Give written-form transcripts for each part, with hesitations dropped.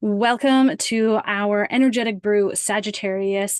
Welcome to our Energetic Brew Sagittarius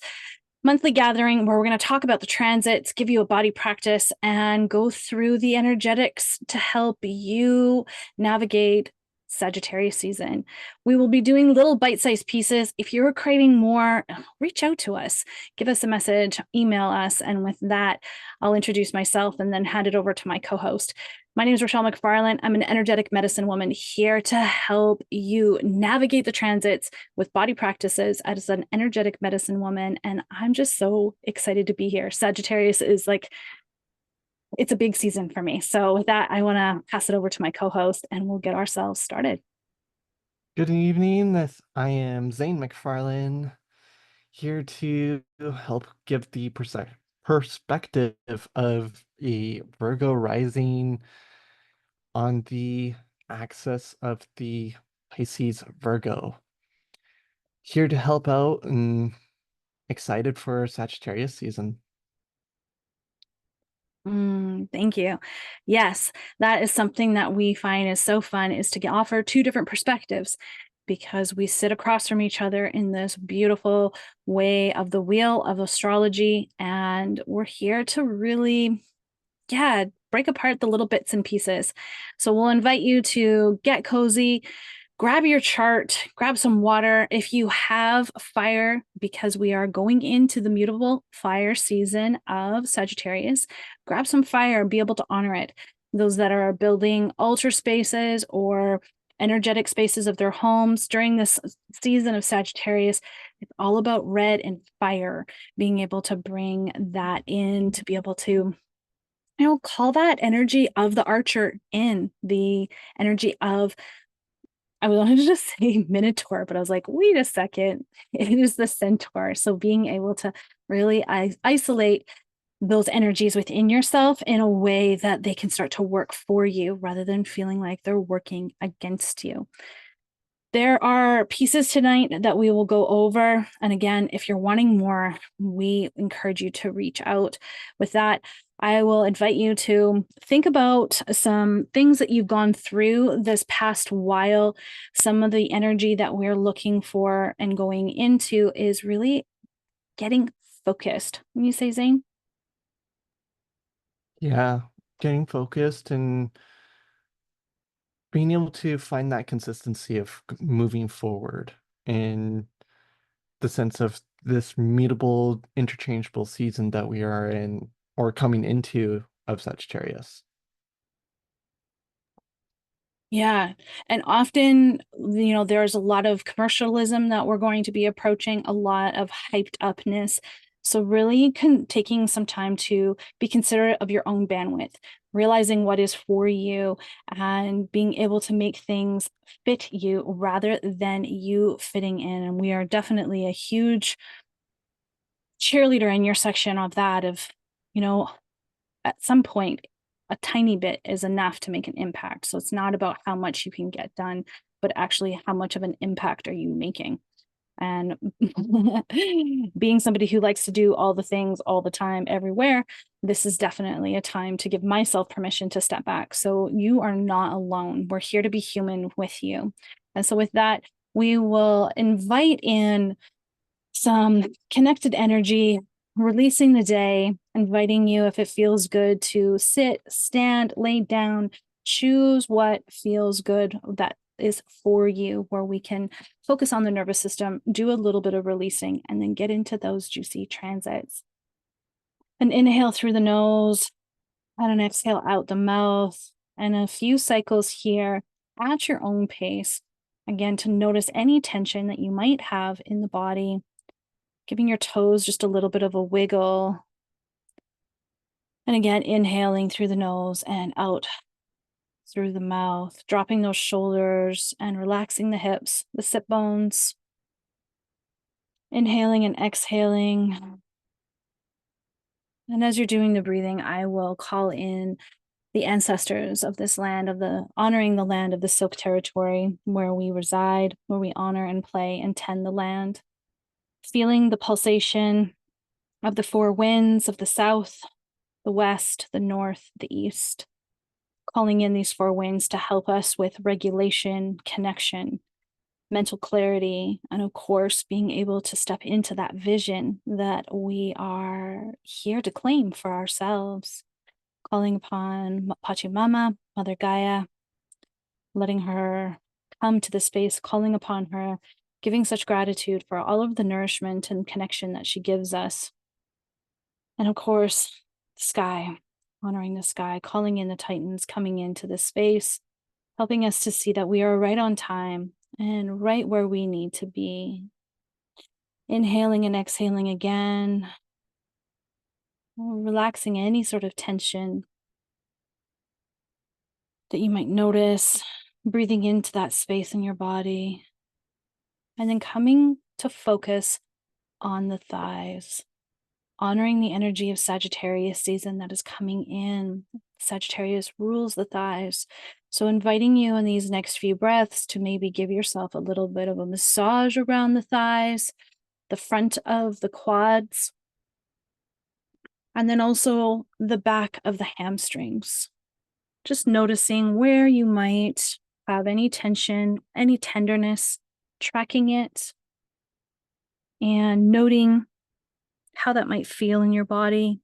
monthly gathering where we're going to talk about the transits, give you a body practice, and go through the energetics to help you navigate Sagittarius season. We will be doing little bite-sized pieces. If you're craving more, reach out to us, give us a message, email us, and with that, I'll introduce myself and then hand it over to my co-host. My name is Rochelle McFarland. I'm an energetic medicine woman here to help you navigate the transits with body practices as an energetic medicine woman. And I'm just so excited to be here. Sagittarius is it's a big season for me. So with that, I want to pass it over to my co-host and we'll get ourselves started. Good evening. I am Zane McFarlane, here to help give the perspective of a Virgo rising on the axis of the Pisces Virgo. Here to help out and excited for Sagittarius season. Thank you. Yes, that is something that we find is so fun, is to offer two different perspectives because we sit across from each other in this beautiful way of the wheel of astrology. And we're here to really, break apart the little bits and pieces. So we'll invite you to get cozy, grab your chart, grab some water. If you have fire, because we are going into the mutable fire season of Sagittarius, grab some fire and be able to honor it. Those that are building altar spaces or energetic spaces of their homes during this season of Sagittarius, it's all about red and fire, being able to bring that in to be able to call that energy of the archer in, the energy of, I wanted to just say Minotaur, but I was like, wait a second, it is the centaur. So being able to really isolate those energies within yourself in a way that they can start to work for you rather than feeling like they're working against you. There are pieces tonight that we will go over. And again, if you're wanting more, we encourage you to reach out. With that, I will invite you to think about some things that you've gone through this past while. Some of the energy that we're looking for and going into is really getting focused. When you say, Zane? Yeah, getting focused and being able to find that consistency of moving forward in the sense of this mutable, interchangeable season that we are in or coming into of Sagittarius. Yeah. And often, there's a lot of commercialism that we're going to be approaching, a lot of hyped upness. So, really taking some time to be considerate of your own bandwidth, realizing what is for you, and being able to make things fit you rather than you fitting in. And we are definitely a huge cheerleader in your section of that, you know, at some point, a tiny bit is enough to make an impact. So it's not about how much you can get done, but actually how much of an impact are you making? And being somebody who likes to do all the things all the time, everywhere, this is definitely a time to give myself permission to step back. So you are not alone. We're here to be human with you. And so with that, we will invite in some connected energy, releasing the day, inviting you, if it feels good, to sit, stand, lay down, choose what feels good that is for you, where we can focus on the nervous system, do a little bit of releasing, and then get into those juicy transits. An inhale through the nose and an exhale out the mouth, and a few cycles here at your own pace. Again, to notice any tension that you might have in the body, giving your toes just a little bit of a wiggle. And again, inhaling through the nose and out through the mouth, dropping those shoulders and relaxing the hips, the sit bones. Inhaling and exhaling. And as you're doing the breathing, I will call in the ancestors of this land, honoring the land of the Silk Territory, where we reside, where we honor and play and tend the land. Feeling the pulsation of the four winds of the south, the west, the north, the east, calling in these four winds to help us with regulation, connection, mental clarity, and of course, being able to step into that vision that we are here to claim for ourselves, calling upon Pachamama, Mother Gaia, letting her come to the space, calling upon her, giving such gratitude for all of the nourishment and connection that she gives us. And of course, the sky, honoring the sky, calling in the Titans, coming into this space, helping us to see that we are right on time and right where we need to be. Inhaling and exhaling again, relaxing any sort of tension that you might notice, breathing into that space in your body, and then coming to focus on the thighs, honoring the energy of Sagittarius season that is coming in. Sagittarius rules the thighs. So inviting you in these next few breaths to maybe give yourself a little bit of a massage around the thighs, the front of the quads, and then also the back of the hamstrings. Just noticing where you might have any tension, any tenderness, tracking it, and noting how that might feel in your body.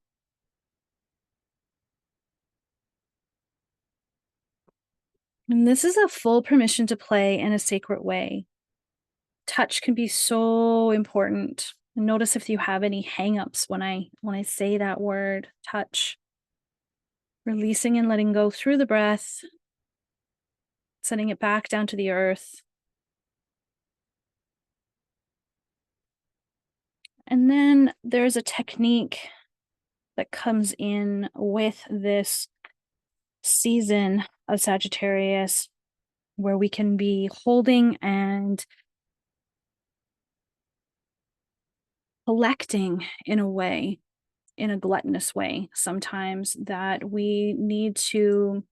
And this is a full permission to play in a sacred way. Touch can be so important. And notice if you have any hangups when I say that word, touch. Releasing and letting go through the breath, sending it back down to the earth. And then there's a technique that comes in with this season of Sagittarius where we can be holding and collecting in a way, in a gluttonous way, sometimes that we need to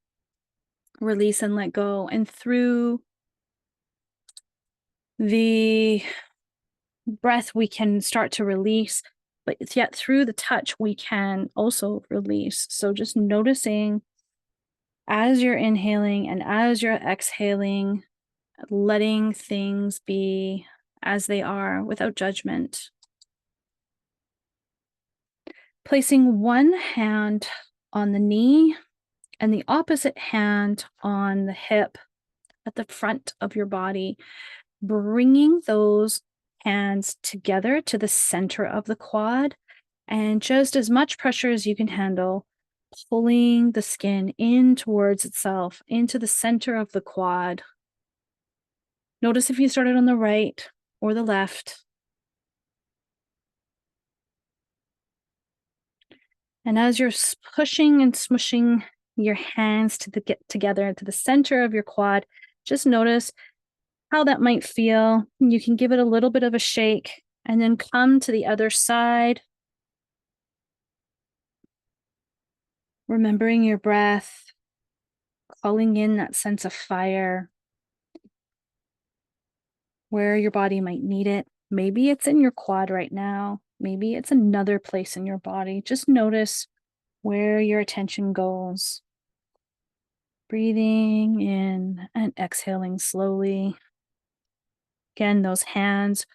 release and let go. And through the breath, we can start to release, but yet through the touch, we can also release. So just noticing as you're inhaling and as you're exhaling, letting things be as they are without judgment. Placing one hand on the knee and the opposite hand on the hip at the front of your body, bringing those hands together to the center of the quad, and just as much pressure as you can handle, pulling the skin in towards itself, into the center of the quad. Notice if you started on the right or the left. And as you're pushing and smushing your hands to get together to the center of your quad, just notice how that might feel. You can give it a little bit of a shake and then come to the other side. Remembering your breath, calling in that sense of fire, where your body might need it. Maybe it's in your quad right now. Maybe it's another place in your body. Just notice where your attention goes. Breathing in and exhaling slowly. Again, those hands,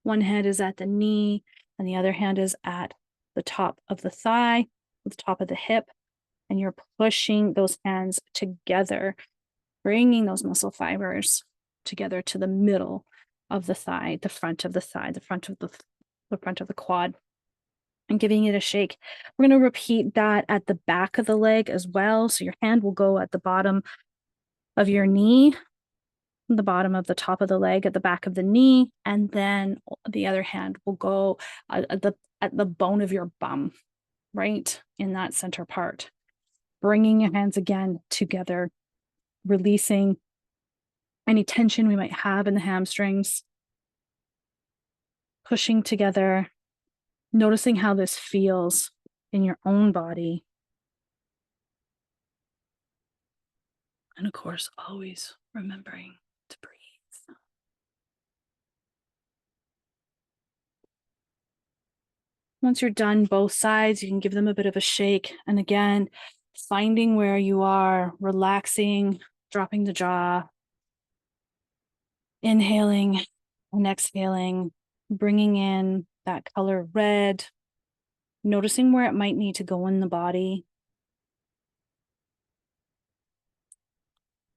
one hand is at the knee and the other hand is at the top of the thigh, the top of the hip, and you're pushing those hands together, bringing those muscle fibers together to the middle of the thigh, the front of the thigh, the front of the quad, and giving it a shake. We're going to repeat that at the back of the leg as well. So your hand will go at the bottom of your knee, the bottom of the top of the leg, at the back of the knee, and then the other hand will go at the bone of your bum, right in that center part. Bringing your hands again together, releasing any tension we might have in the hamstrings, pushing together, noticing how this feels in your own body. And of course, always remembering to breathe. Once you're done both sides, you can give them a bit of a shake. And again, finding where you are, relaxing, dropping the jaw. Inhaling and exhaling, bringing in that color red, noticing where it might need to go in the body.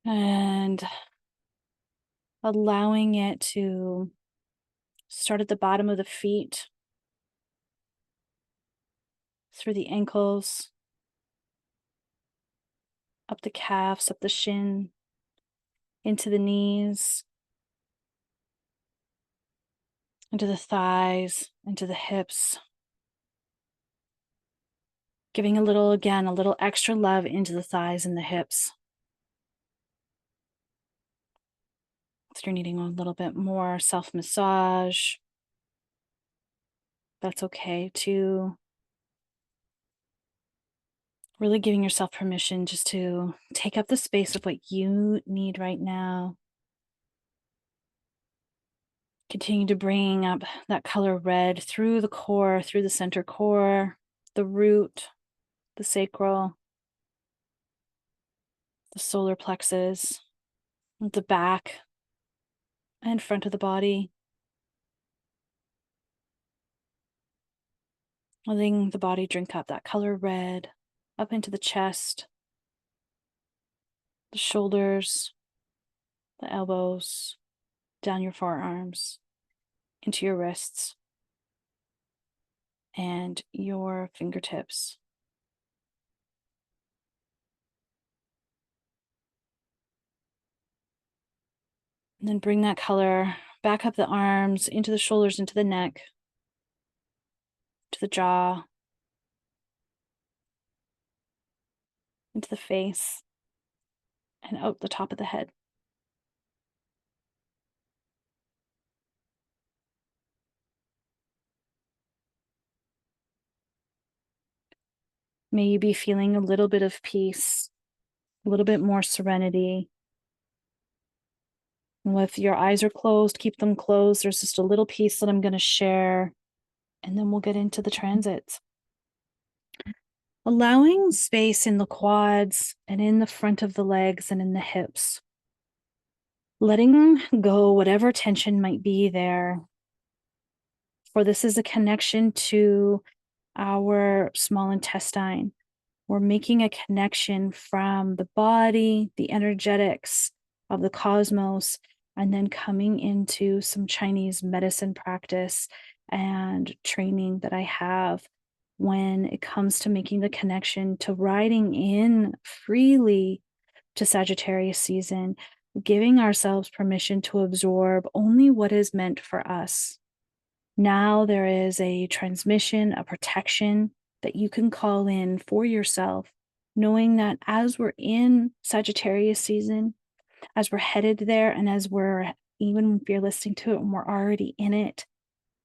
And allowing it to start at the bottom of the feet, through the ankles, up the calves, up the shin, into the knees, into the thighs, into the hips. Giving a little extra love into the thighs and the hips. If you're needing a little bit more self-massage, that's okay too. Really giving yourself permission just to take up the space of what you need right now. Continue to bring up that color red through the core, through the center core, the root, the sacral, the solar plexus, the back and front of the body. Letting the body drink up that color red up into the chest, the shoulders, the elbows, down your forearms, into your wrists, and your fingertips. And then bring that color back up the arms, into the shoulders, into the neck, to the jaw, into the face, and out the top of the head. May you be feeling a little bit of peace, a little bit more serenity. And if your eyes are closed, keep them closed. There's just a little piece that I'm going to share, and then we'll get into the transits. Allowing space in the quads and in the front of the legs and in the hips. Letting go whatever tension might be there. For this is a connection to our small intestine. We're making a connection from the body, the energetics of the cosmos, and then coming into some Chinese medicine practice and training that I have when it comes to making the connection to riding in freely to Sagittarius season, giving ourselves permission to absorb only what is meant for us. Now there is a transmission, a protection that you can call in for yourself, knowing that as we're in Sagittarius season, as we're headed there, and as we're, even if you're listening to it and we're already in it,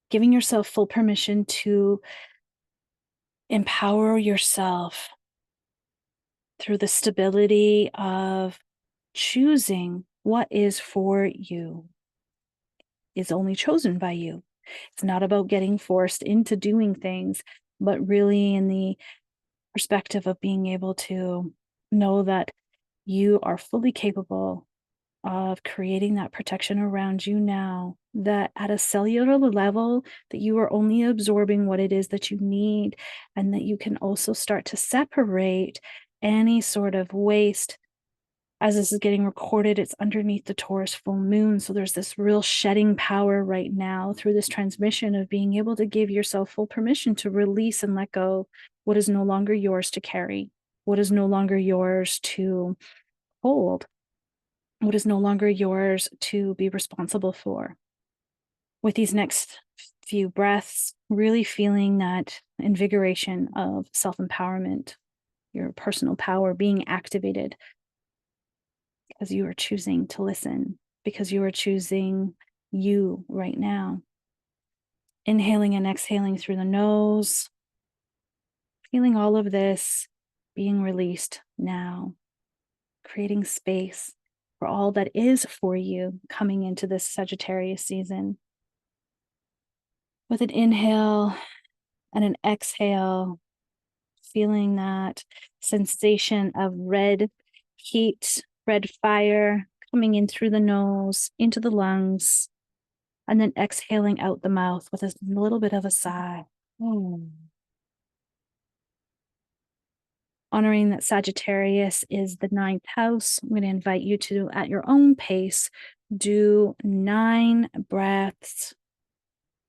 giving yourself full permission to empower yourself through the stability of choosing what is for you, is only chosen by you. It's not about getting forced into doing things, but really in the perspective of being able to know that you are fully capable of creating that protection around you now, that at a cellular level, that you are only absorbing what it is that you need, and that you can also start to separate any sort of waste. As this is getting recorded, it's underneath the Taurus full moon. So there's this real shedding power right now through this transmission of being able to give yourself full permission to release and let go what is no longer yours to carry, what is no longer yours to hold, what is no longer yours to be responsible for. With these next few breaths, really feeling that invigoration of self-empowerment, your personal power being activated, because you are choosing to listen, because you are choosing you right now. Inhaling and exhaling through the nose, feeling all of this being released now, creating space for all that is for you coming into this Sagittarius season. With an inhale and an exhale, feeling that sensation of red heat, red fire coming in through the nose, into the lungs, and then exhaling out the mouth with a little bit of a sigh. Honoring that Sagittarius is the ninth house, I'm going to invite you to, at your own pace, do 9 breaths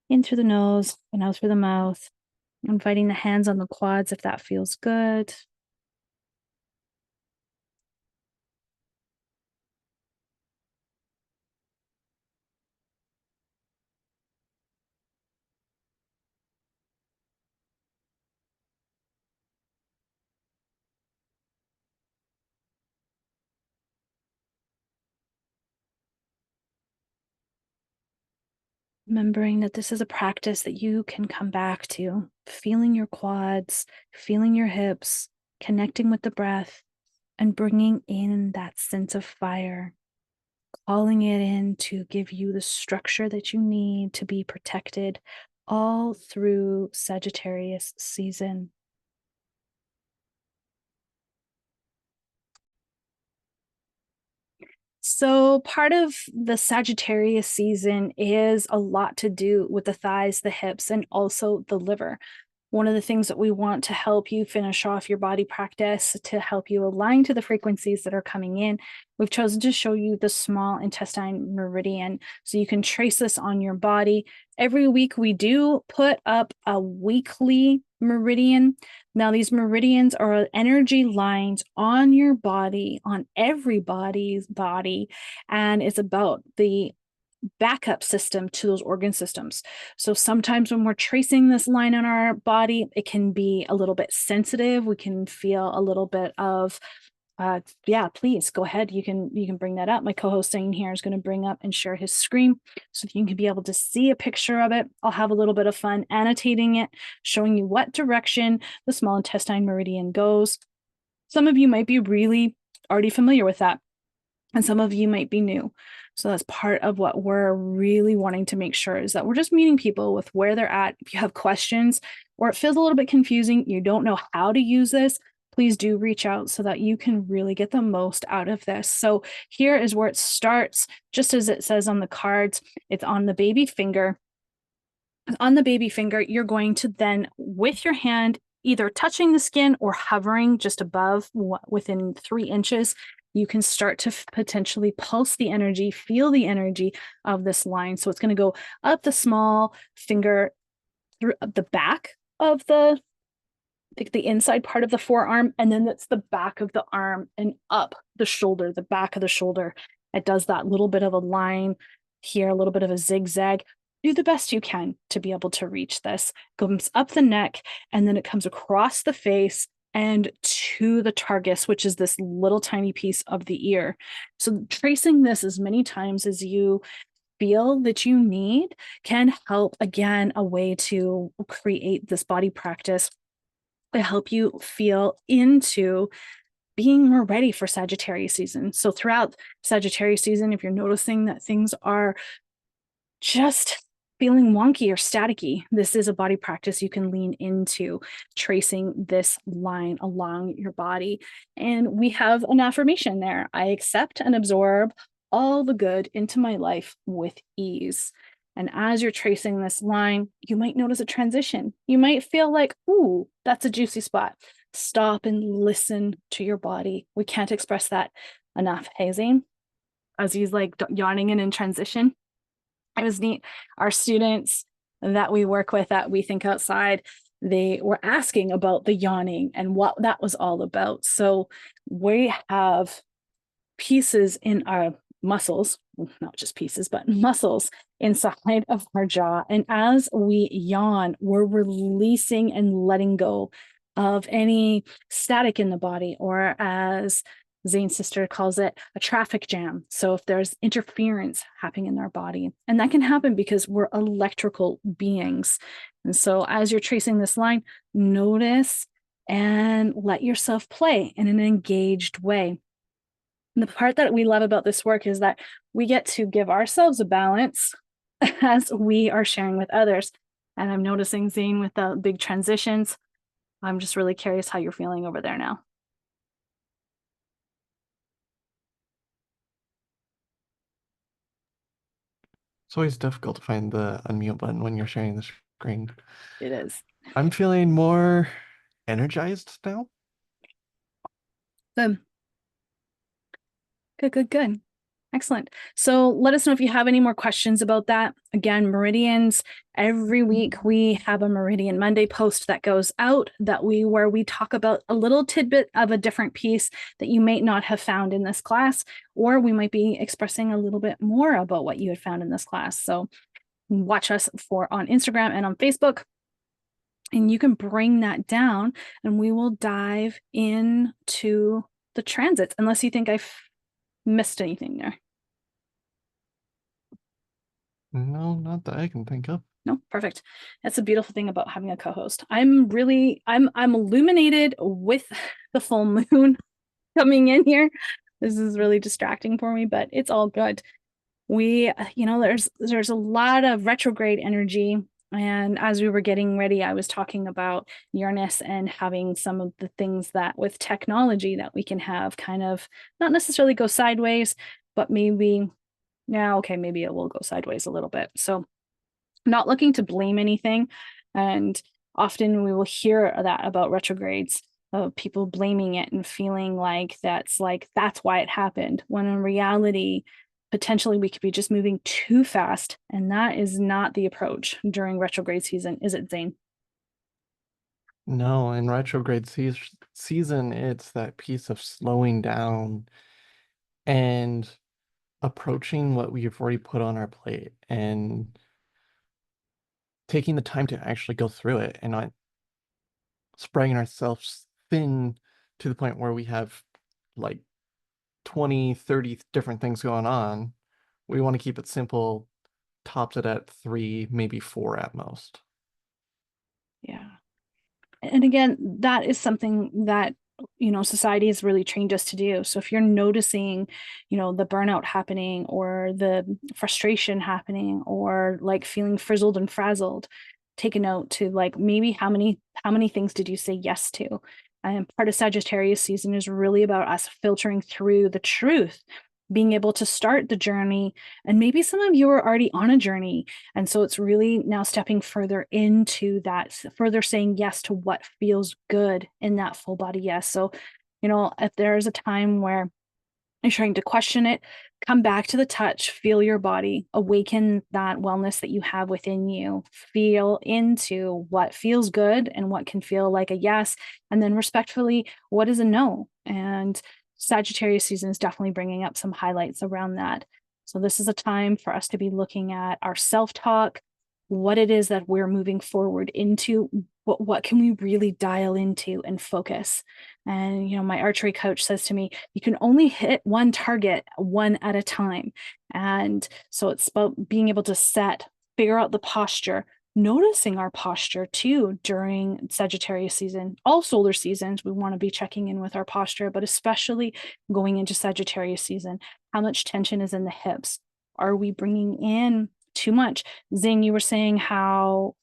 in through the nose and out through the mouth. Inviting the hands on the quads if that feels good. Remembering that this is a practice that you can come back to, feeling your quads, feeling your hips, connecting with the breath, and bringing in that sense of fire, calling it in to give you the structure that you need to be protected all through Sagittarius season. So, part of the Sagittarius season is a lot to do with the thighs, the hips, and also the liver. One of the things that we want to help you finish off your body practice, to help you align to the frequencies that are coming in, we've chosen to show you the small intestine meridian so you can trace this on your body. Every week we do put up a weekly meridian. Now, these meridians are energy lines on your body, on everybody's body, and it's about the backup system to those organ systems. So sometimes when we're tracing this line on our body, it can be a little bit sensitive. We can feel a little bit of yeah, please go ahead. You can bring that up. My co-host Zane here is going to bring up and share his screen so that you can be able to see a picture of it. I'll have a little bit of fun annotating it, showing you what direction the small intestine meridian goes. Some of you might be really already familiar with that, and some of you might be new. So that's part of what we're really wanting to make sure, is that we're just meeting people with where they're at. If you have questions or it feels a little bit confusing, you don't know how to use this, please do reach out so that you can really get the most out of this. So here is where it starts, just as it says on the cards. It's on the baby finger. On the baby finger, you're going to then, with your hand either touching the skin or hovering just above within 3 inches, you can start to potentially pulse the energy, feel the energy of this line. So it's going to go up the small finger, through the back of the inside part of the forearm, and then that's the back of the arm and up the shoulder, the back of the shoulder. It does that little bit of a line here, a little bit of a zigzag. Do the best you can to be able to reach this. Comes up the neck, and then it comes across the face and to the targus, which is this little tiny piece of the ear. So tracing this as many times as you feel that you need can help, again, a way to create this body practice to help you feel into being more ready for Sagittarius season. So throughout Sagittarius season, if you're noticing that things are just feeling wonky or staticky, this is a body practice you can lean into, tracing this line along your body. And we have an affirmation there: I accept and absorb all the good into my life with ease. And as you're tracing this line, you might notice a transition. You might feel like, ooh, that's a juicy spot. Stop and listen to your body. We can't express that enough. Hey, Zane, as he's like yawning in transition, it was neat. Our students that we work with at We Think Outside, they were asking about the yawning and what that was all about. So we have pieces in our muscles, not just pieces, but muscles inside of our jaw. And as we yawn, we're releasing and letting go of any static in the body, or as Zane's sister calls it, a traffic jam. So if there's interference happening in our body, and that can happen because we're electrical beings. And so as you're tracing this line, notice and let yourself play in an engaged way. And the part that we love about this work is that we get to give ourselves a balance as we are sharing with others. And I'm noticing, Zane, with the big transitions, I'm just really curious how you're feeling over there now. It's always difficult to find the unmute button when you're sharing the screen. It is. I'm feeling more energized now. Good. Good, good, good. Excellent. So let us know if you have any more questions about that. Again, meridians, every week we have a Meridian Monday post that goes out where we talk about a little tidbit of a different piece that you may not have found in this class, or we might be expressing a little bit more about what you had found in this class. So watch us on Instagram and on Facebook, and you can bring that down and we will dive into the transits, unless you think I've missed anything there. No, not that I can think of. No, perfect. That's a beautiful thing about having a co-host. I'm illuminated with the full moon coming in here. This is really distracting for me, but it's all good. There's a lot of retrograde energy. And as we were getting ready, I was talking about Uranus and having some of the things that with technology that we can have kind of not necessarily go sideways, but maybe, maybe it will go sideways a little bit. So not looking to blame anything. And often we will hear that about retrogrades, of people blaming it and feeling like that's why it happened, when in reality, potentially we could be just moving too fast. And that is not the approach during retrograde season, is it, Zane? No, in retrograde season, it's that piece of slowing down and approaching what we've already put on our plate and taking the time to actually go through it and not spreading ourselves thin to the point where we have like 20, 30 different things going on. We want to keep it simple, tops it at 3, maybe 4 at most. Yeah. And again, that is something that society has really trained us to do. So if you're noticing the burnout happening, or the frustration happening, or like feeling frizzled and frazzled, take a note to like maybe how many things did you say yes to. And part of Sagittarius season is really about us filtering through the truth, being able to start the journey. And maybe some of you are already on a journey, and so it's really now stepping further into that, further saying yes to what feels good in that full body yes. So if there's a time where you're trying to question it, come back to the touch, feel your body, awaken that wellness that you have within you, feel into what feels good and what can feel like a yes, and then respectfully, what is a no. And Sagittarius season is definitely bringing up some highlights around that. So this is a time for us to be looking at our self-talk, what it is that we're moving forward into, what can we really dial into and focus. And my archery coach says to me, you can only hit one target one at a time. And so it's about being able to figure out the posture, noticing our posture too during Sagittarius season. All solar seasons, we want to be checking in with our posture, but especially going into Sagittarius season, how much tension is in the hips? Are we bringing in too much? Zing, you were saying how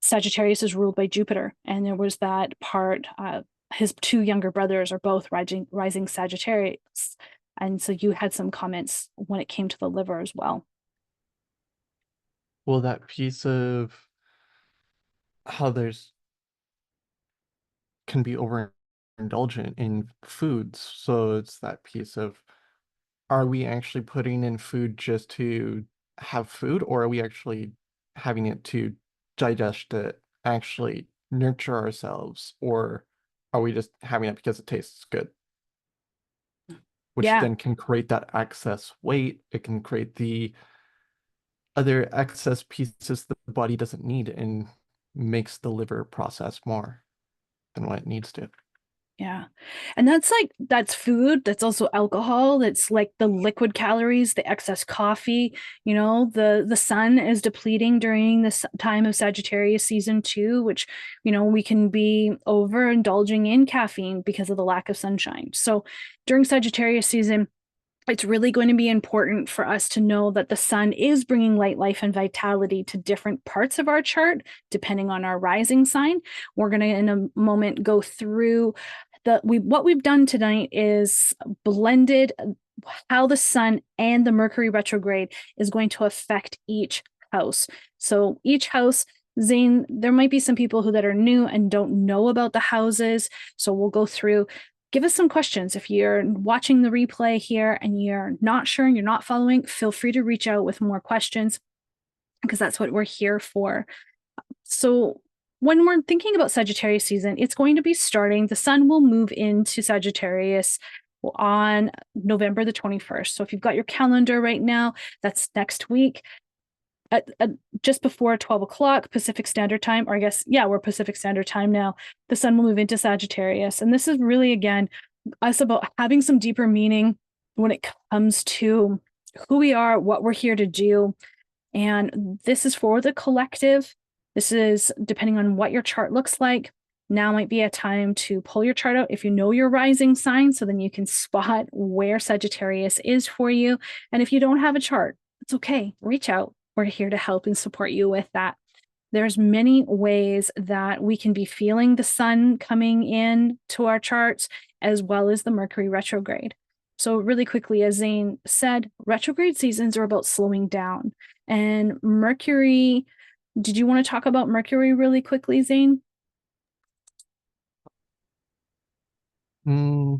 Sagittarius is ruled by Jupiter, and there was that part, his two younger brothers are both rising Sagittarius. And so you had some comments when it came to the liver as well. Well, that piece of how there's can be overindulgent in foods. So it's that piece of, are we actually putting in food just to have food, or are we actually having it to digest it, actually nurture ourselves, or are we just having it because it tastes good? Which Yeah. then can create that excess weight. It can create the other excess pieces the body doesn't need and makes the liver process more than what it needs to. Yeah. And that's food, that's also alcohol, that's like the liquid calories, the excess coffee. The sun is depleting during this time of Sagittarius season too, which we can be overindulging in caffeine because of the lack of sunshine. So during Sagittarius season, it's really going to be important for us to know that the sun is bringing light, life, and vitality to different parts of our chart, depending on our rising sign. We're going to, in a moment, go through what we've done tonight is blended how the sun and the Mercury retrograde is going to affect each house. So each house, Zane, there might be some people that are new and don't know about the houses. So we'll go through. Give us some questions. If you're watching the replay here and you're not sure and you're not following, feel free to reach out with more questions because that's what we're here for. So when we're thinking about Sagittarius season, it's going to be starting. The sun will move into Sagittarius on November the 21st. So if you've got your calendar right now, that's next week. At just before 12 o'clock Pacific Standard Time, or I guess, yeah, we're Pacific Standard Time now, the sun will move into Sagittarius. And this is really, again, us about having some deeper meaning when it comes to who we are, what we're here to do. And this is for the collective. This is depending on what your chart looks like. Now might be a time to pull your chart out if you know your rising sign, so then you can spot where Sagittarius is for you. And if you don't have a chart, it's okay. Reach out. We're here to help and support you with that. There's many ways that we can be feeling the sun coming in to our charts, as well as the Mercury retrograde. So really quickly, as Zane said, retrograde seasons are about slowing down. And Mercury, did you want to talk about Mercury really quickly, Zane? Well,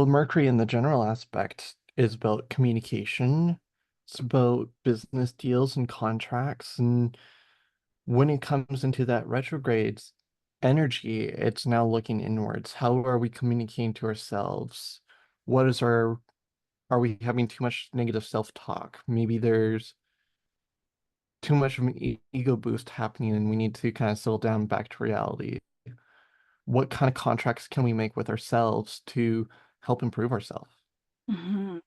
Mercury in the general aspect is about communication. It's about business deals and contracts. And when it comes into that retrograde energy, it's now looking inwards. How are we communicating to ourselves? Are we having too much negative self-talk? Maybe there's too much of an ego boost happening and we need to kind of settle down back to reality. What kind of contracts can we make with ourselves to help improve ourselves? Mm-hmm.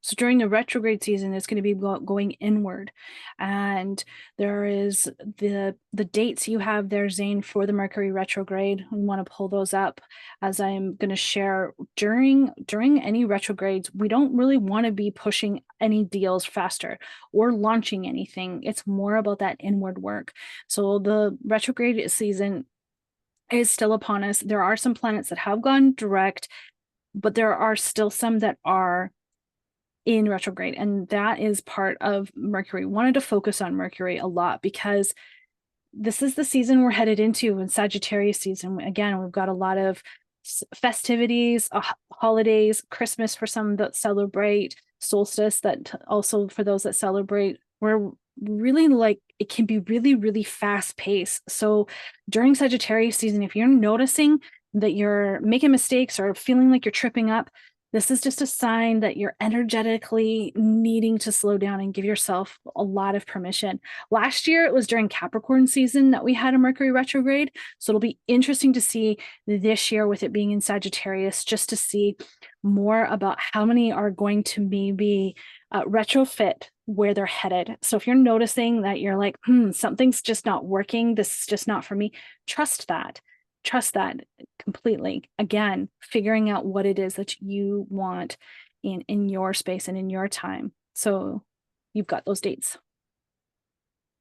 So during the retrograde season, it's going to be going inward, and there is the dates you have there, Zane, for the Mercury retrograde. We want to pull those up as I'm going to share during any retrogrades. We don't really want to be pushing any deals faster or launching anything. It's more about that inward work. So the retrograde season is still upon us. There are some planets that have gone direct, but there are still some that are in retrograde, and that is part of Mercury. Wanted to focus on Mercury a lot because this is the season we're headed into in Sagittarius season. Again, we've got a lot of festivities, holidays, Christmas for some that celebrate, solstice that also for those that celebrate. We're really like, it can be really, really fast paced. So during Sagittarius season, if you're noticing that you're making mistakes or feeling like you're tripping up, this is just a sign that you're energetically needing to slow down and give yourself a lot of permission. Last year, it was during Capricorn season that we had a Mercury retrograde. So it'll be interesting to see this year with it being in Sagittarius, just to see more about how many are going to maybe retrofit where they're headed. So if you're noticing that you're like, something's just not working, this is just not for me, trust that. Trust that completely. Again, figuring out what it is that you want in your space and in your time. So you've got those dates.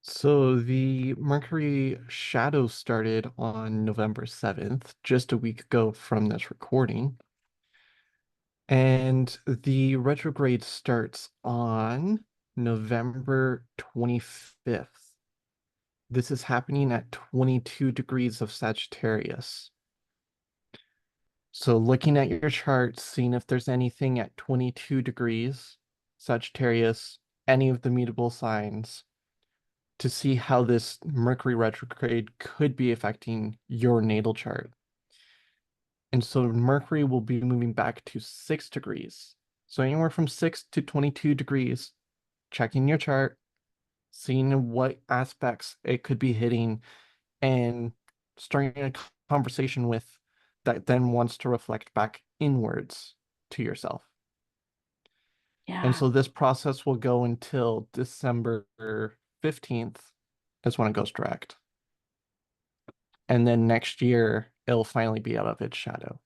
So the Mercury shadow started on November 7th, just a week ago from this recording. And the retrograde starts on November 25th. This is happening at 22 degrees of Sagittarius. So looking at your chart, seeing if there's anything at 22 degrees, Sagittarius, any of the mutable signs, to see how this Mercury retrograde could be affecting your natal chart. And so Mercury will be moving back to 6 degrees. So anywhere from 6 to 22 degrees, checking your chart, seeing what aspects it could be hitting, and starting a conversation with that then wants to reflect back inwards to yourself. And Yeah. so this process will go until December 15th is when it goes direct. And then next year, it'll finally be out of its shadow.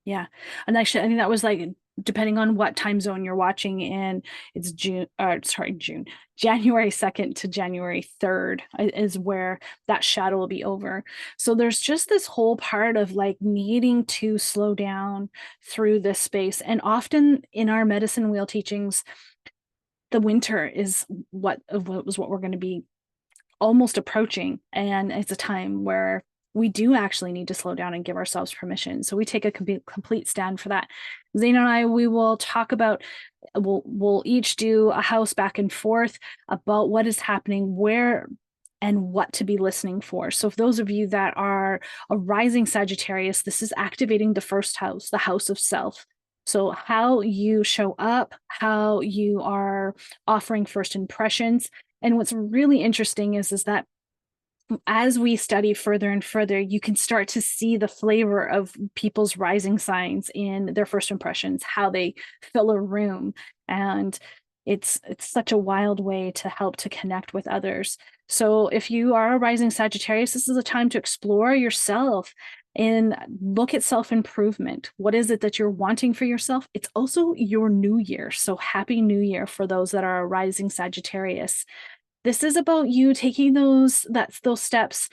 Yeah. And actually, I think that was like depending on what time zone you're watching in, it's January 2nd to January 3rd is where that shadow will be over. So there's just this whole part of like needing to slow down through this space. And often in our medicine wheel teachings, the winter is what we're going to be almost approaching. And it's a time where we do actually need to slow down and give ourselves permission. So we take a complete stand for that. Zane and I, we will talk about, we'll each do a house back and forth about what is happening, where and what to be listening for. So if those of you that are a rising Sagittarius, this is activating the first house, the house of self. So how you show up, how you are offering first impressions. And what's really interesting is that as we study further and further, you can start to see the flavor of people's rising signs in their first impressions, how they fill a room. And it's such a wild way to help to connect with others. So if you are a rising Sagittarius, this is a time to explore yourself and look at self-improvement. What is it that you're wanting for yourself? It's also your new year. So happy new year for those that are a rising Sagittarius. This is about you taking those steps,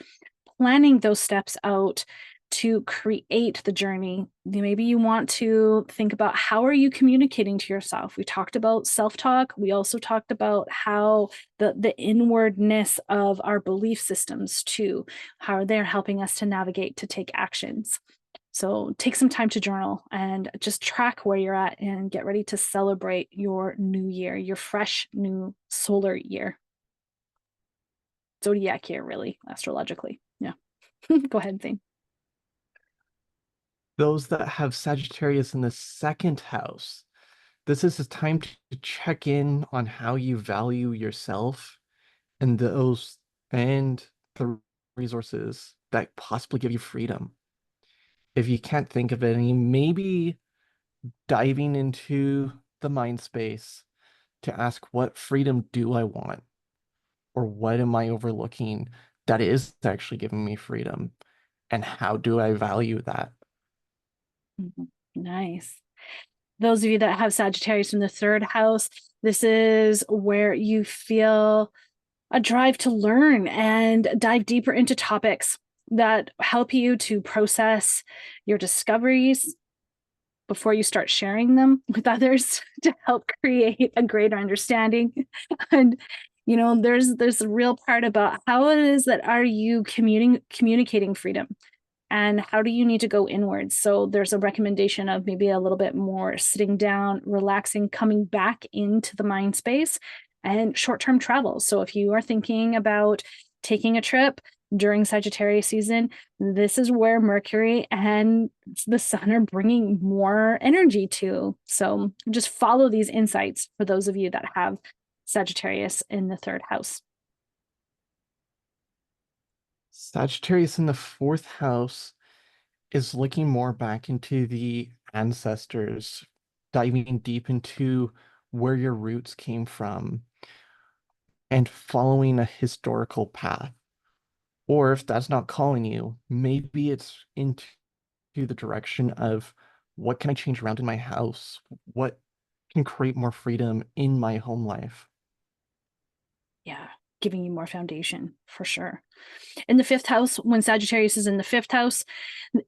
planning those steps out to create the journey. Maybe you want to think about how are you communicating to yourself. We talked about self-talk. We also talked about how the inwardness of our belief systems too, how they're helping us to navigate, to take actions. So take some time to journal and just track where you're at and get ready to celebrate your new year, your fresh new solar year. Zodiac year, really, astrologically. Yeah. Go ahead, Zane. Those that have Sagittarius in the second house, this is a time to check in on how you value yourself and the resources that possibly give you freedom. If you can't think of any, maybe diving into the mind space to ask, what freedom do I want? Or what am I overlooking that is actually giving me freedom? And how do I value that? Nice. Those of you that have Sagittarius in the third house, this is where you feel a drive to learn and dive deeper into topics that help you to process your discoveries before you start sharing them with others to help create a greater understanding. And there's a real part about how it is that are you communicating freedom, and how do you need to go inwards. So there's a recommendation of maybe a little bit more sitting down, relaxing, coming back into the mind space, and short-term travel. So if you are thinking about taking a trip during Sagittarius season, this is where Mercury and the Sun are bringing more energy to. So just follow these insights for those of you that have Sagittarius in the third house. Sagittarius in the fourth house is looking more back into the ancestors, diving deep into where your roots came from and following a historical path. Or if that's not calling you, maybe it's into the direction of what can I change around in my house? What can create more freedom in my home life? Yeah, giving you more foundation for sure. In the fifth house, when Sagittarius is in the fifth house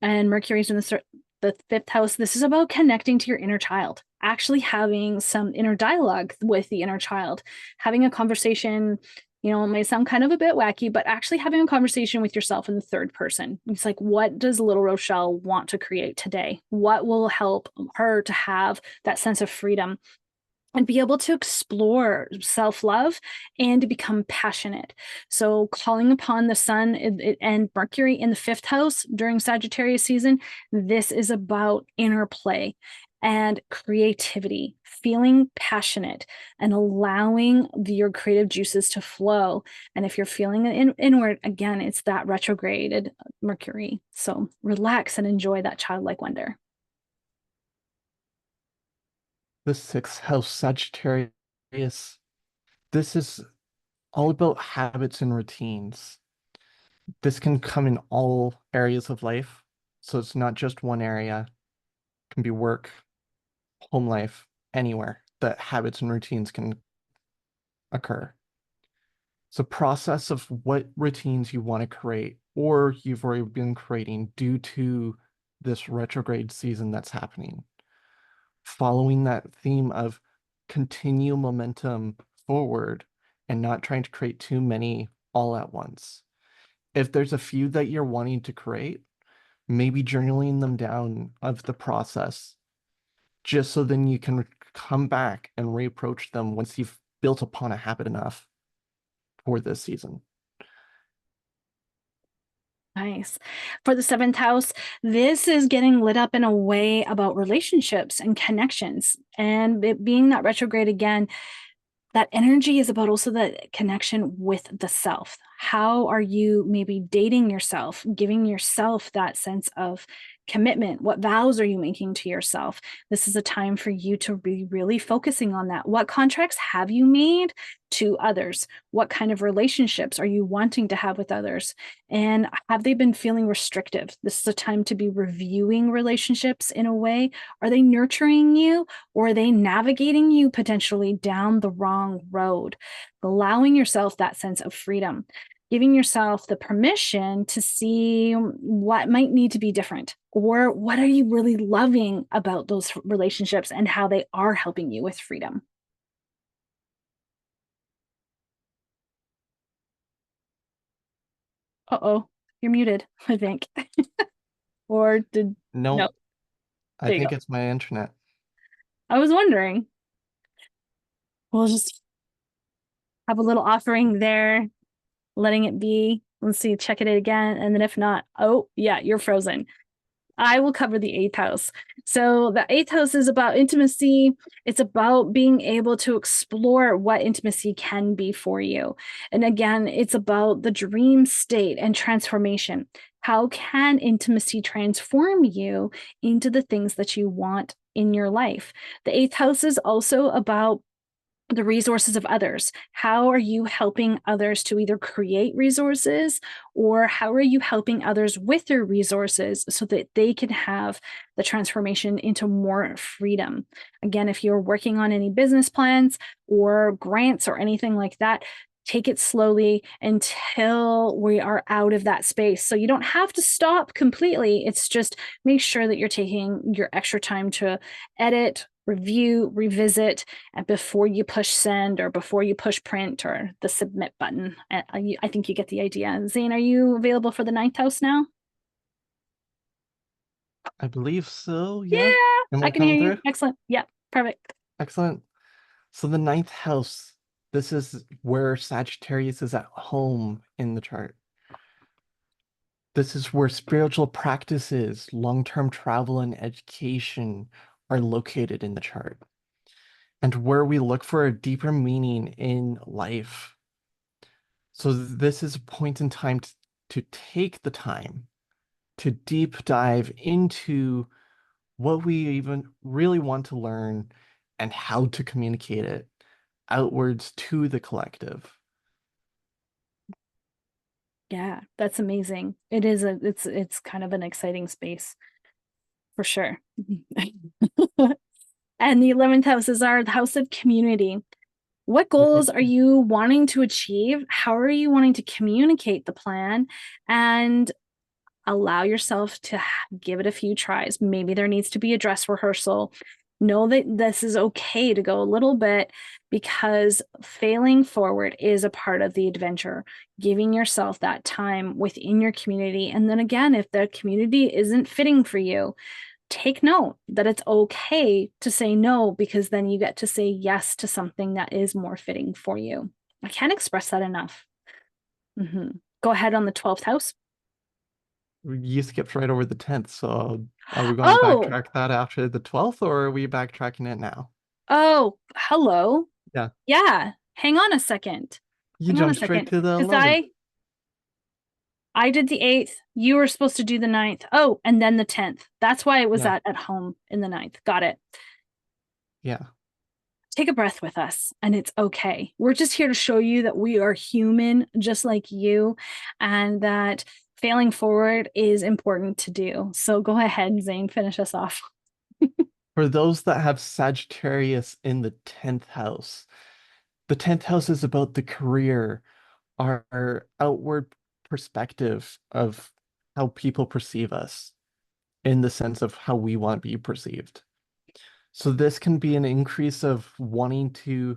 and Mercury is in the fifth house, this is about connecting to your inner child, actually having some inner dialogue with the inner child, having a conversation. It may sound kind of a bit wacky, but actually having a conversation with yourself in the third person. It's like, what does little Rochelle want to create today? What will help her to have that sense of freedom and be able to explore self-love and to become passionate. So calling upon the Sun and Mercury in the fifth house during Sagittarius season, this is about inner play and creativity, feeling passionate and allowing your creative juices to flow. And if you're feeling inward, again, it's that retrograded Mercury. So relax and enjoy that childlike wonder. The sixth house, Sagittarius, this is all about habits and routines. This can come in all areas of life. So it's not just one area. It can be work, home life, anywhere that habits and routines can occur. It's a process of what routines you want to create or you've already been creating due to this retrograde season that's happening. Following that theme of continue momentum forward and not trying to create too many all at once. If there's a few that you're wanting to create, maybe journaling them down of the process, just so then you can come back and reapproach them once you've built upon a habit enough for this season. Nice. For the seventh house, this is getting lit up in a way about relationships and connections. And it being that retrograde again, that energy is about also that connection with the self. How are you maybe dating yourself, giving yourself that sense of commitment? What vows are you making to yourself? This is a time for you to be really focusing on that. What contracts have you made to others? What kind of relationships are you wanting to have with others? And have they been feeling restrictive? This is a time to be reviewing relationships in a way. Are they nurturing you, or are they navigating you potentially down the wrong road? Allowing yourself that sense of freedom, giving yourself the permission to see what might need to be different, or what are you really loving about those relationships and how they are helping you with freedom. Uh-oh, you're muted, I think. Or did, no, No, I there you go. think it's my internet. I was wondering. We'll just have a little offering there, letting it be. Let's see, check it again. And then if not, oh, yeah, you're frozen. I will cover the eighth house. So the eighth house is about intimacy. It's about being able to explore what intimacy can be for you. And again, it's about the dream state and transformation. How can intimacy transform you into the things that you want in your life? The eighth house is also about the resources of others. How are you helping others to either create resources, or how are you helping others with their resources so that they can have the transformation into more freedom? Again, if you're working on any business plans or grants or anything like that, take it slowly until we are out of that space. So you don't have to stop completely. It's just make sure that you're taking your extra time to edit, review, revisit, and before you push send or before you push print or the submit button. I think you get the idea. Zane, are you available for the ninth house now? I believe so, yeah. Yeah, Am I I can hear coming you. through? Excellent. Yep, perfect. Excellent. So the ninth house, this is where Sagittarius is at home in the chart. This is where spiritual practices, long-term travel, and education are located in the chart, and where we look for a deeper meaning in life. So this is a point in time to take the time to deep dive into what we even really want to learn and how to communicate it outwards to the collective. Yeah, that's amazing. It's kind of an exciting space for sure. And the 11th house is our house of community. What goals are you wanting to achieve? How are you wanting to communicate the plan? And allow yourself to give it a few tries. Maybe there needs to be a dress rehearsal. Know that this is okay to go a little bit, because failing forward is a part of the adventure. Giving yourself that time within your community. And then again, if the community isn't fitting for you, take note that it's okay to say no, because then you get to say yes to something that is more fitting for you. I can't express that enough. Go ahead on the 12th house. You skipped right over the 10th, so are we going to Oh, backtrack that after the 12th, or are we backtracking it now? oh, hello. Yeah, Yeah, hang on a second. you Hang on a jumped straight second. to the Because 11th. I did the 8th. You were supposed to do the ninth. Oh, and then the 10th. That's why it was Yeah, at home in the ninth. Got it. yeah. Take a breath with us, and it's okay. We're just here to show you that we are human, just like you, and that failing forward is important to do. So go ahead, Zane, finish us off. For those that have Sagittarius in the 10th house is about the career, our outward perspective of how people perceive us in the sense of how we want to be perceived. So this can be an increase of wanting to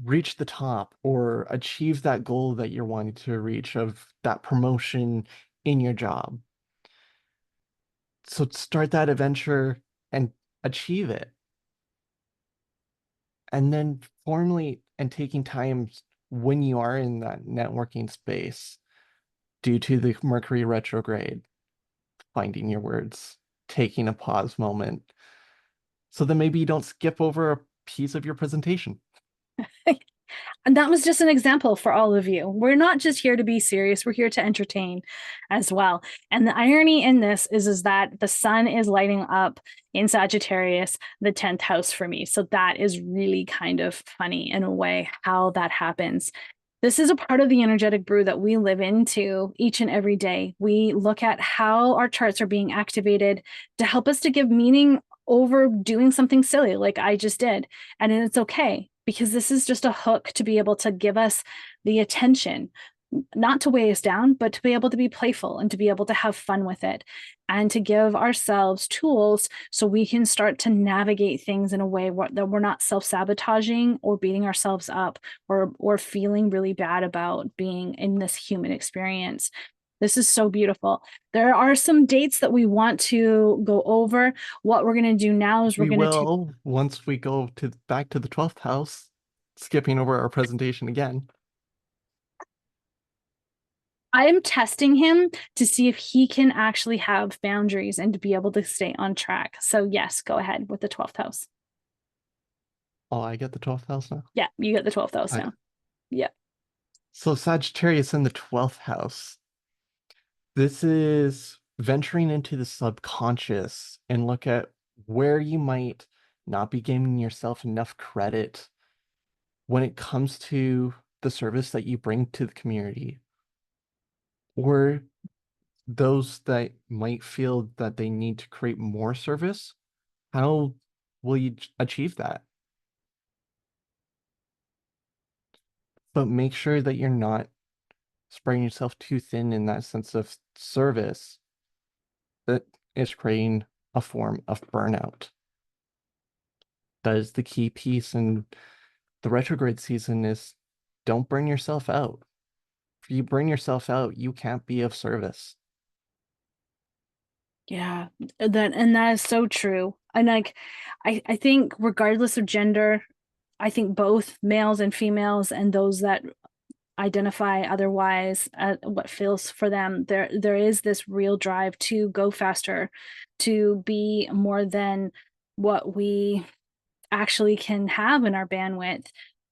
reach the top or achieve that goal that you're wanting to reach of that promotion in your job. So start that adventure and achieve it. And then formally and taking time when you are in that networking space due to the Mercury retrograde, finding your words, taking a pause moment. So then maybe you don't skip over a piece of your presentation. And that was just an example for all of you. We're not just here to be serious, we're here to entertain as well. And the irony in this is that the sun is lighting up in Sagittarius, the 10th house for me. So that is really kind of funny in a way how that happens. This is a part of the energetic brew that we live into each and every day. We look at how our charts are being activated to help us to give meaning over doing something silly like I just did. And it's okay because this is just a hook to be able to give us the attention, not to weigh us down, but to be able to be playful and to be able to have fun with it and to give ourselves tools so we can start to navigate things in a way that we're not self-sabotaging or beating ourselves up or feeling really bad about being in this human experience. This is so beautiful. There are some dates that we want to go over. What we're going to do now is we're We going to take will once we go to back to the 12th house, skipping over our presentation again. I'm testing him to see if he can actually have boundaries and to be able to stay on track. So yes, go ahead with the 12th house. Oh, I get the 12th house now. Yeah, you get the 12th house I, now. Yeah. so Sagittarius in the 12th house. This is venturing into the subconscious and look at where you might not be giving yourself enough credit when it comes to the service that you bring to the community, or those that might feel that they need to create more service. How will you achieve that? But make sure that you're not spreading yourself too thin in that sense of service that is creating a form of burnout. That is the key piece in the retrograde season is don't burn yourself out. If you burn yourself out, you can't be of service. Yeah. That is so true. And like I think regardless of gender, I think both males and females and those that identify otherwise what feels for them, there is this real drive to go faster, to be more than what we actually can have in our bandwidth.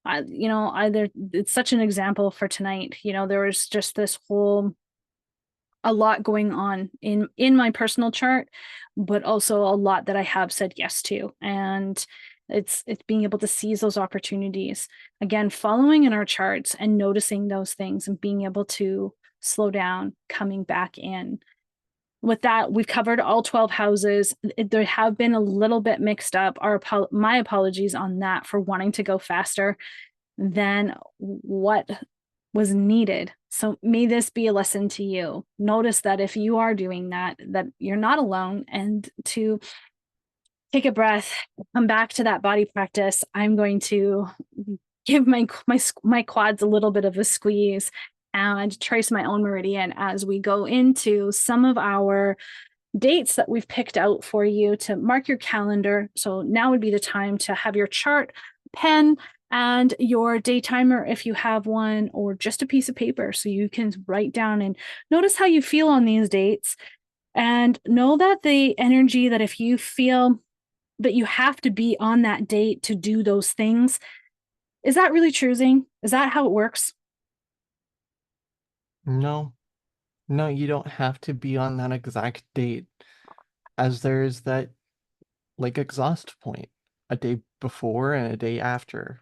Either it's such an example for tonight. There was just this whole a lot going on in my personal chart, but also a lot that I have said yes to. And it's being able to seize those opportunities. Again, following in our charts and noticing those things and being able to slow down, coming back in. With that, we've covered all 12 houses. They have been a little bit mixed up. My apologies on that for wanting to go faster than what was needed. So may this be a lesson to you. Notice that if you are doing that, that you're not alone, and to take a breath, come back to that body practice. I'm going to give my quads a little bit of a squeeze and trace my own meridian as we go into some of our dates that we've picked out for you to mark your calendar. So now would be the time to have your chart, pen, and your day timer if you have one, or just a piece of paper so you can write down and notice how you feel on these dates. And know that the energy that if you feel that you have to be on that date to do those things, is that really choosing? Is that how it works? No, no, you don't have to be on that exact date, as there is that like exhaust point, a day before and a day after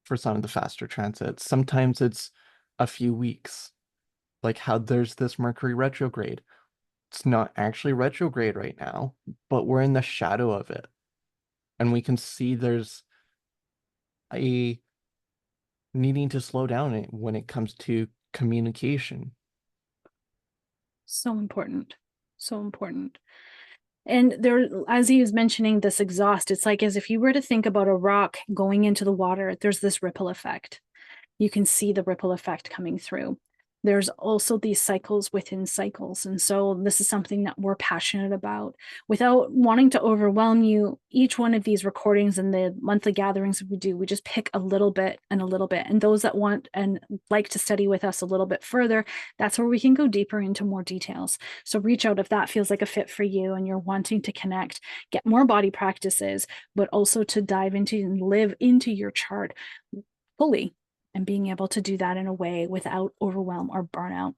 for some of the faster transits. Sometimes it's a few weeks, like how there's this Mercury retrograde. It's not actually retrograde right now, but we're in the shadow of it. And we can see there's a needing to slow down when it comes to communication. So important. So important. And there, as he was mentioning this exhaust, it's like as if you were to think about a rock going into the water, there's this ripple effect. You can see the ripple effect coming through. There's also these cycles within cycles. And so this is something that we're passionate about. Without wanting to overwhelm you, each one of these recordings and the monthly gatherings we do, we just pick a little bit and a little bit. And those that want and like to study with us a little bit further, that's where we can go deeper into more details. So reach out if that feels like a fit for you and you're wanting to connect, get more body practices, but also to dive into and live into your chart fully, and being able to do that in a way without overwhelm or burnout.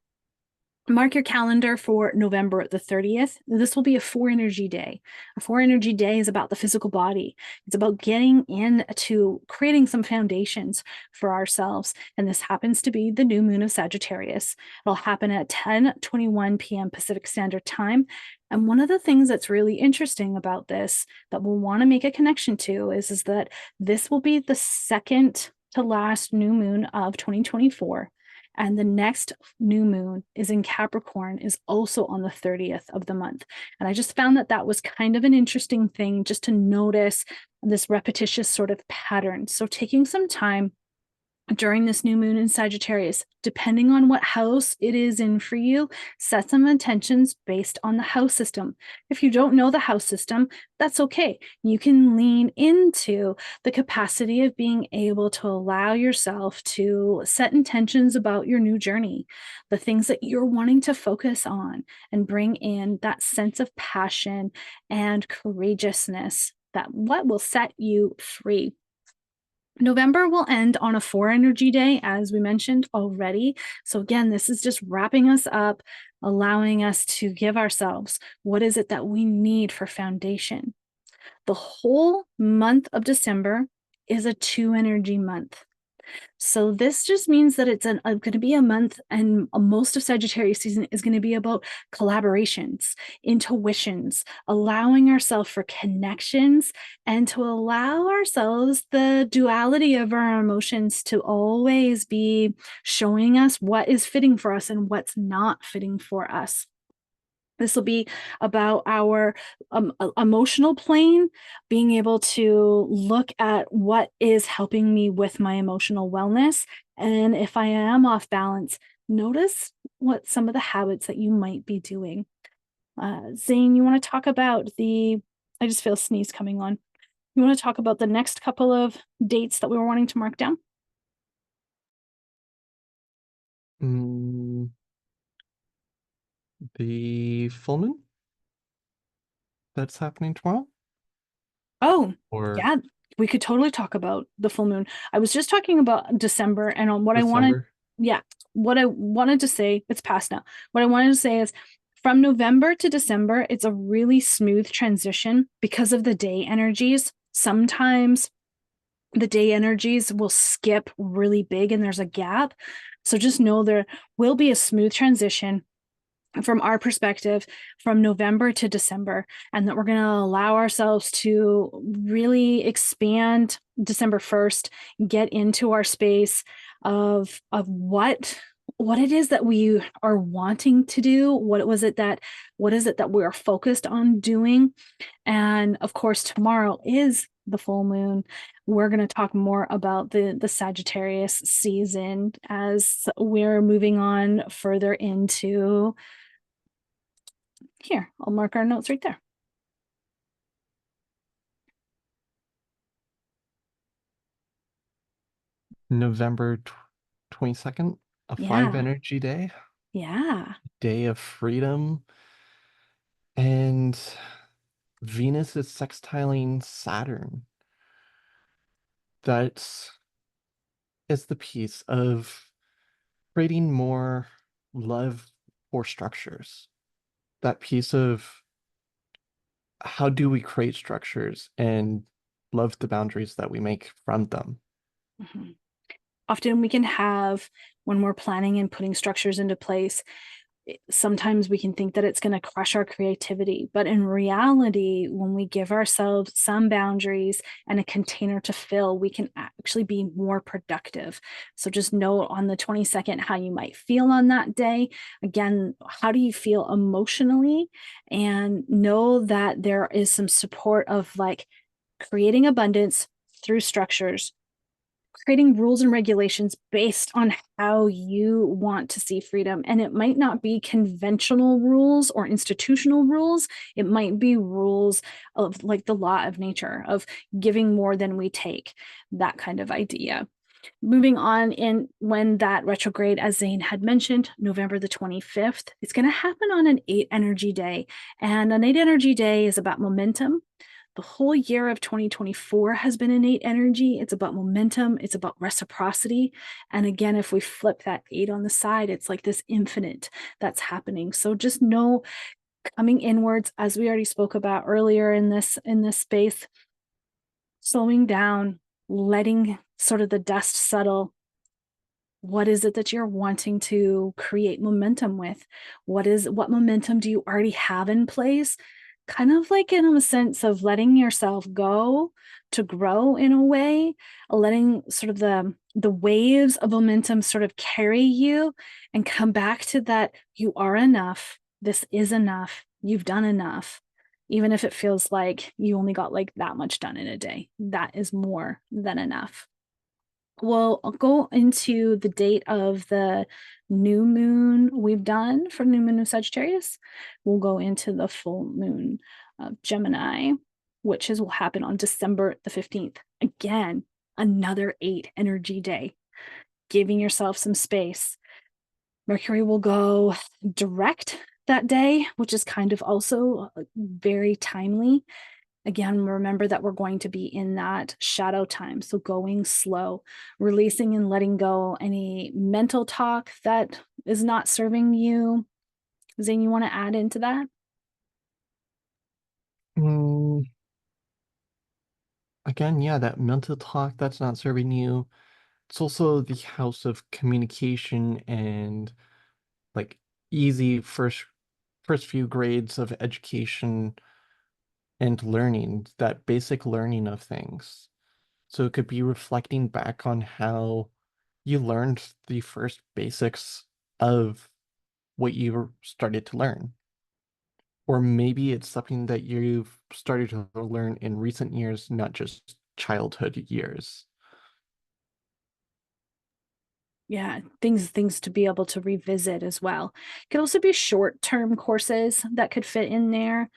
Mark your calendar for November the 30th. This will be a 4-energy day. A 4-energy day is about the physical body. It's about getting into creating some foundations for ourselves. And this happens to be the new moon of Sagittarius. It'll happen at 10:21 p.m. Pacific Standard Time. And one of the things that's really interesting about this that we'll want to make a connection to is that this will be the second to last new moon of 2024. And the next new moon is in Capricorn, is also on the 30th of the month. And I just found that that was kind of an interesting thing just to notice this repetitious sort of pattern. So taking some time during this new moon in Sagittarius, depending on what house it is in for you, set some intentions based on the house system. If you don't know the house system, that's okay. You can lean into the capacity of being able to allow yourself to set intentions about your new journey, the things that you're wanting to focus on, and bring in that sense of passion and courageousness that what will set you free. November will end on a 4-energy day, as we mentioned already. So again, this is just wrapping us up, allowing us to give ourselves what is it that we need for foundation. The whole month of December is a 2-energy month. So this just means that it's going to be a month, and most of Sagittarius season is going to be about collaborations, intuitions, allowing ourselves for connections, and to allow ourselves the duality of our emotions to always be showing us what is fitting for us and what's not fitting for us. This will be about our emotional plane, being able to look at what is helping me with my emotional wellness. And if I am off balance, notice what some of the habits that you might be doing. Zane, you want to talk about I just feel a sneeze coming on. You want to talk about the next couple of dates that we were wanting to mark down? Mm, the full moon that's happening tomorrow, Oh, or yeah, we could totally talk about the full moon. I was just talking about December, and on what I wanted, December. yeah, what I wanted to say, it's past now. What I wanted to say is from November to December, it's a really smooth transition because of the day energies. Sometimes the day energies will skip really big and there's a gap. So just know there will be a smooth transition from our perspective from November to December, and that we're going to allow ourselves to really expand December 1st, get into our space of what it is that we are wanting to do, what is it that we are focused on doing. And of course tomorrow is the full moon. We're going to talk more about the Sagittarius season as we're moving on further into here. I'll mark our notes right there. November 22nd, a 5 Yeah. energy day, Yeah. day of freedom, and Venus is sextiling Saturn. That is the piece of creating more love for structures. That piece of how do we create structures and love the boundaries that we make from them. Mhm. Often we can have, when we're planning and putting structures into place, sometimes we can think that it's going to crush our creativity. But in reality, when we give ourselves some boundaries and a container to fill, we can actually be more productive. So just know on the 22nd how you might feel on that day. Again, how do you feel emotionally? And know that there is some support of like creating abundance through structures, creating rules and regulations based on how you want to see freedom. And it might not be conventional rules or institutional rules. It might be rules of like the law of nature, of giving more than we take, that kind of idea. Moving on, in when that retrograde, as Zane had mentioned, November the 25th, it's going to happen on an 8 energy day. And an 8 energy day is about momentum. The whole year of 2024 has been innate energy. It's about momentum. It's about reciprocity. And again, if we flip that 8 on the side, it's like this infinite that's happening. So just know, coming inwards, as we already spoke about earlier in this space, slowing down, letting sort of the dust settle. What is it that you're wanting to create momentum with? What momentum do you already have in place? Kind of like in a sense of letting yourself go to grow in a way, letting sort of the waves of momentum sort of carry you and come back to that you are enough. This is enough. You've done enough. Even if it feels like you only got like that much done in a day, that is more than enough. Well, I'll go into the date of the new moon we've done for new moon of Sagittarius. We'll go into the full moon of Gemini, which will happen on December the 15th. Again, another 8 energy day, giving yourself some space. Mercury will go direct that day, which is kind of also very timely. Again, remember that we're going to be in that shadow time. So going slow, releasing and letting go any mental talk that is not serving you. Zane, you want to add into that? Mm, again, yeah, that mental talk that's not serving you. It's also the house of communication and like easy first few grades of education and learning, that basic learning of things. So it could be reflecting back on how you learned the first basics of what you started to learn. Or maybe it's something that you've started to learn in recent years, not just childhood years. Yeah, things to be able to revisit as well. It could also be short-term courses that could fit in there.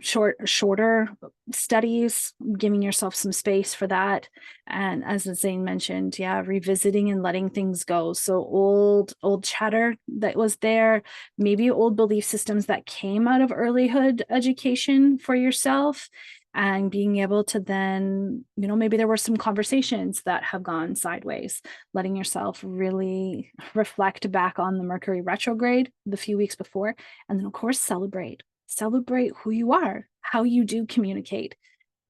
Shorter studies, giving yourself some space for that. And as Zane mentioned, yeah, revisiting and letting things go. So old chatter that was there, maybe old belief systems that came out of earlyhood education for yourself, and being able to then, maybe there were some conversations that have gone sideways, letting yourself really reflect back on the Mercury retrograde the few weeks before, and then of course celebrate who you are, how you do communicate.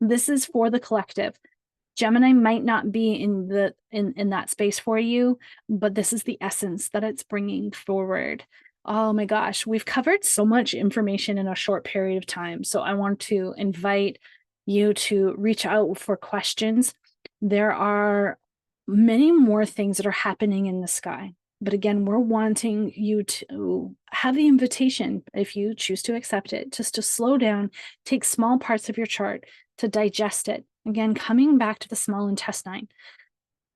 This is for the collective. Gemini might not be in that space for you, but this is the essence that it's bringing forward. Oh my gosh, we've covered so much information in a short period of time. So I want to invite you to reach out for questions. There are many more things that are happening in the sky. But again, we're wanting you to have the invitation, if you choose to accept it, just to slow down, take small parts of your chart to digest it. Again, coming back to the small intestine,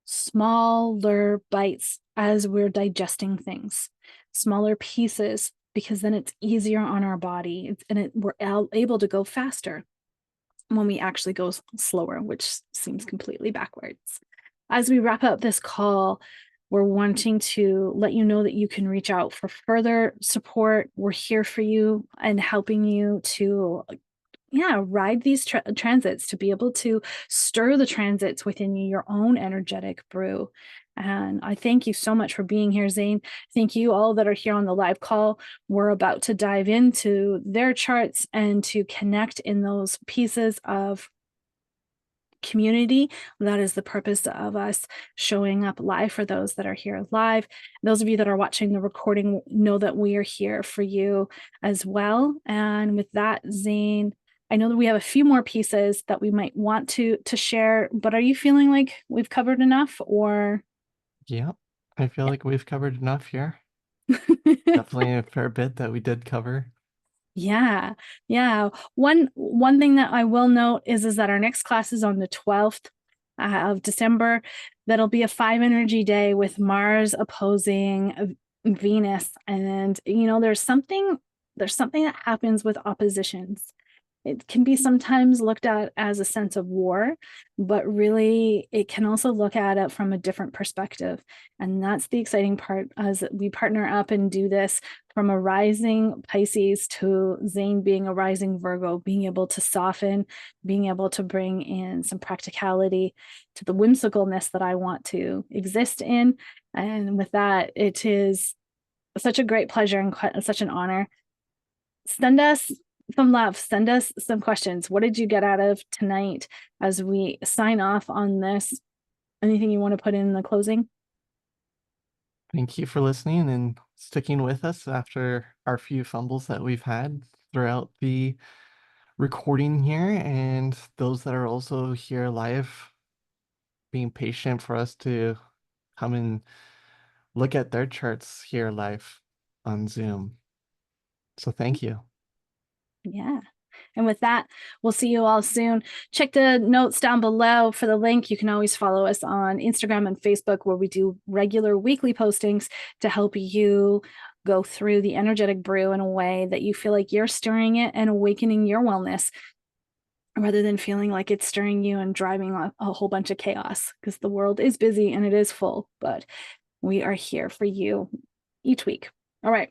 smaller bites as we're digesting things, smaller pieces, because then it's easier on our body and we're able to go faster when we actually go slower, which seems completely backwards. As we wrap up this call, we're wanting to let you know that you can reach out for further support. We're here for you and helping you to, ride these transits, to be able to stir the transits within you, your own energetic brew. And I thank you so much for being here, Zane. Thank you all that are here on the live call. We're about to dive into their charts and to connect in those pieces of community. That is the purpose of us showing up live for those that are here live. Those of you that are watching the recording know that we are here for you as well. And with that, Zane, I know that we have a few more pieces that we might want to share, but are you feeling like we've covered enough, or? Yeah, I feel like we've covered enough here. Definitely a fair bit that we did cover. Yeah. Yeah. One thing that I will note is that our next class is on the 12th of December. That'll be a 5 energy day with Mars opposing Venus. And there's something that happens with oppositions. It can be sometimes looked at as a sense of war, but really it can also look at it from a different perspective. And that's the exciting part, as we partner up and do this from a rising Pisces to Zane being a rising Virgo, being able to soften, being able to bring in some practicality to the whimsicalness that I want to exist in. And with that, it is such a great pleasure and such an honor. Send us some love, send us some questions. What did you get out of tonight as we sign off on this? Anything you want to put in the closing? Thank you for listening and sticking with us after our few fumbles that we've had throughout the recording here, and those that are also here live, being patient for us to come and look at their charts here live on Zoom. So thank you. Yeah. And with that, we'll see you all soon. Check the notes down below for the link. You can always follow us on Instagram and Facebook, where we do regular weekly postings to help you go through the energetic brew in a way that you feel like you're stirring it and awakening your wellness, rather than feeling like it's stirring you and driving a whole bunch of chaos, because the world is busy and it is full, but we are here for you each week. All right.